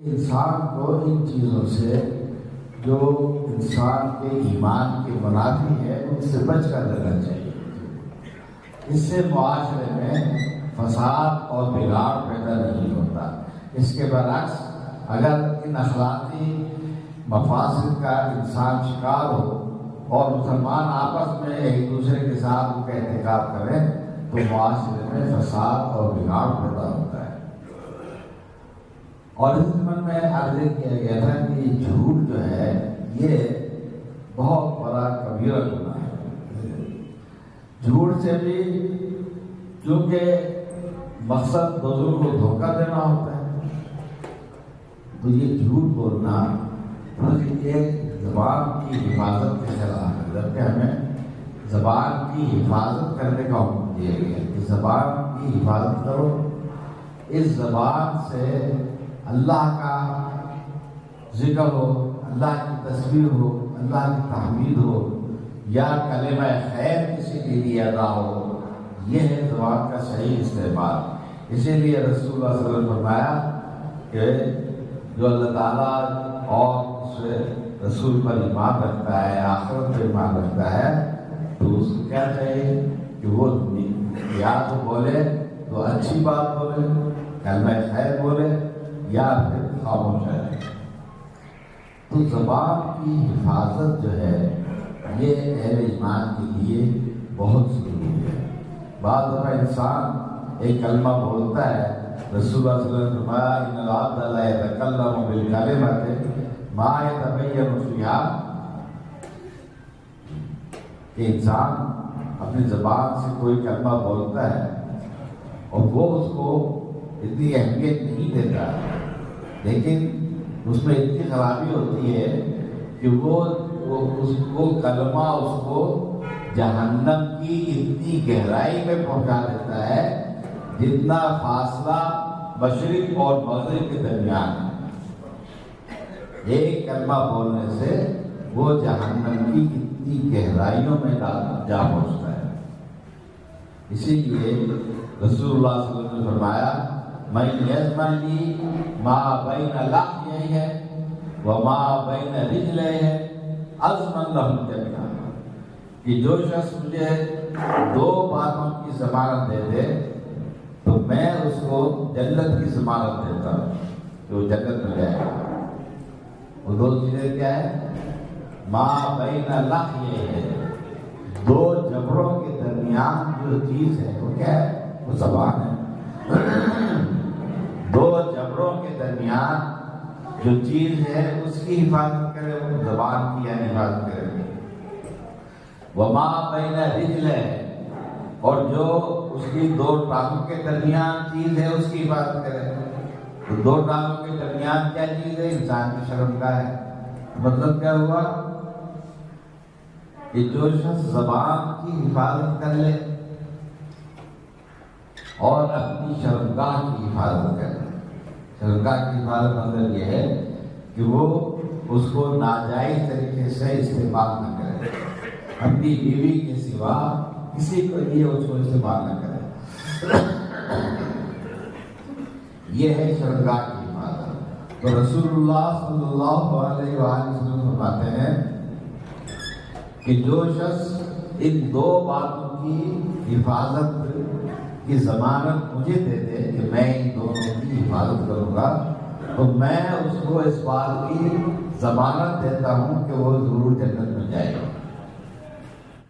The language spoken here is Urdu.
انسان کو ان چیزوں سے جو انسان کے ایمان کے منافی ہے ان سے بچ کر رہنا چاہیے. اس سے معاشرے میں فساد اور بگاڑ پیدا نہیں ہوتا. اس کے برعکس اگر ان اخلاقی مفاسد کا انسان شکار ہو اور مسلمان آپس میں ایک دوسرے کے ساتھ ان کا احتکاب کریں تو معاشرے میں فساد اور بگاڑ پیدا ہوتا ہے. اور اس زمن میں عرض کیا گیا تھا کہ جھوٹ جو ہے یہ بہت بڑا کبیرہ گناہ ہے. جھوٹ سے بھی کیونکہ مقصد دوسروں کو دھوکہ دینا ہوتا ہے تو یہ جھوٹ بولنا ایک زبان کی حفاظت کے خلاف ہے. جبکہ ہمیں زبان کی حفاظت کرنے کا حکم دیا گیا کہ زبان کی حفاظت کرو. اس زبان سے اللہ کا ذکر ہو, اللہ کی تصویر ہو, اللہ کی تحمید ہو یا کلمہ خیر کسی کے لیے ادا ہو, یہ ہے زبان کا صحیح استعمال. اسی لیے رسول اللہ صلی اللہ علیہ وسلم نے فرمایا کہ جو اللہ تعالیٰ اور اس رسول پر ایمان رکھتا ہے, آخرت پر ایمان رکھتا ہے, تو اس کو کیا چاہیے کہ وہ یا تو بولے تو اچھی بات بولے, کلمہ خیر بولے یا پھر خاموش رہے. تو زبان کی حفاظت جو ہے یہ اہل ایمان کے لیے بہت ضروری ہے. بعض دفعہ انسان ایک کلمہ بولتا ہے, رسول اللہ صلی اللہ علیہ وسلم نے فرمایا ان العبد لا يتكلم بالكلمة ما يتبين فيها, کہ انسان اپنی زبان سے کوئی کلمہ بولتا ہے اور وہ اس کو اتنی اہمیت نہیں دیتا, لیکن اس میں اتنی خرابی ہوتی ہے کہ وہ کلمہ اس کو جہنم کی اتنی گہرائی میں پہنچا دیتا ہے جتنا فاصلہ مشرق اور مغرب کے درمیان ہے. ایک کلمہ بولنے سے وہ جہنم کی اتنی گہرائیوں میں جا پہنچتا ہے. اسی لیے رسول اللہ صلی اللہ علیہ وسلم نے فرمایا من یضمن لی ما بین لحیہ وما بین رجلیہ اضمن لہ الجنہ, کہ جو شخص مجھے دو باتوں کی ضمانت دے دے تو میں اس کو جنت کی ضمانت دیتا ہوں کہ وہ جنت میں جائے گا. وہ دو چیزیں کیا ہے؟ ما بین لحیہ, دو جبڑوں کے درمیان جو چیز ہے وہ کیا ہے؟ وہ زبان ہے. دو جبڑوں کے درمیان جو چیز ہے اس کی حفاظت کرے, وہ زبان کی یعنی حفاظت کرے. وما بین رجلہ, اور جو اس کی دو ٹانگوں کے درمیان چیز ہے اس کی حفاظت کرے. تو دو ٹانگوں کے درمیان کیا چیز ہے؟ انسان کی شرمگاہ ہے. مطلب کیا ہوا کہ جو شخص زبان کی حفاظت کر لے اور اپنی شرمگاہ کی حفاظت کرے. شرمگاہ کی حفاظت مطلب یہ ہے کہ وہ اس کو ناجائز طریقے سے استعمال نہ کرے, اپنی بیوی کے سوا کسی کو لیے اس کو استعمال نہ کرے. یہ ہے شرمگاہ کی حفاظت. تو رسول اللہ صلی اللہ علیہ وآلہ وسلم فرماتے ہیں کہ جو شخص ان دو باتوں کی حفاظت کی ضمانت مجھے دے دے کہ میں ان دونوں کی حفاظت کروں گا, تو میں اس کو اس بات کی ضمانت دیتا ہوں کہ وہ ضرور جنت میں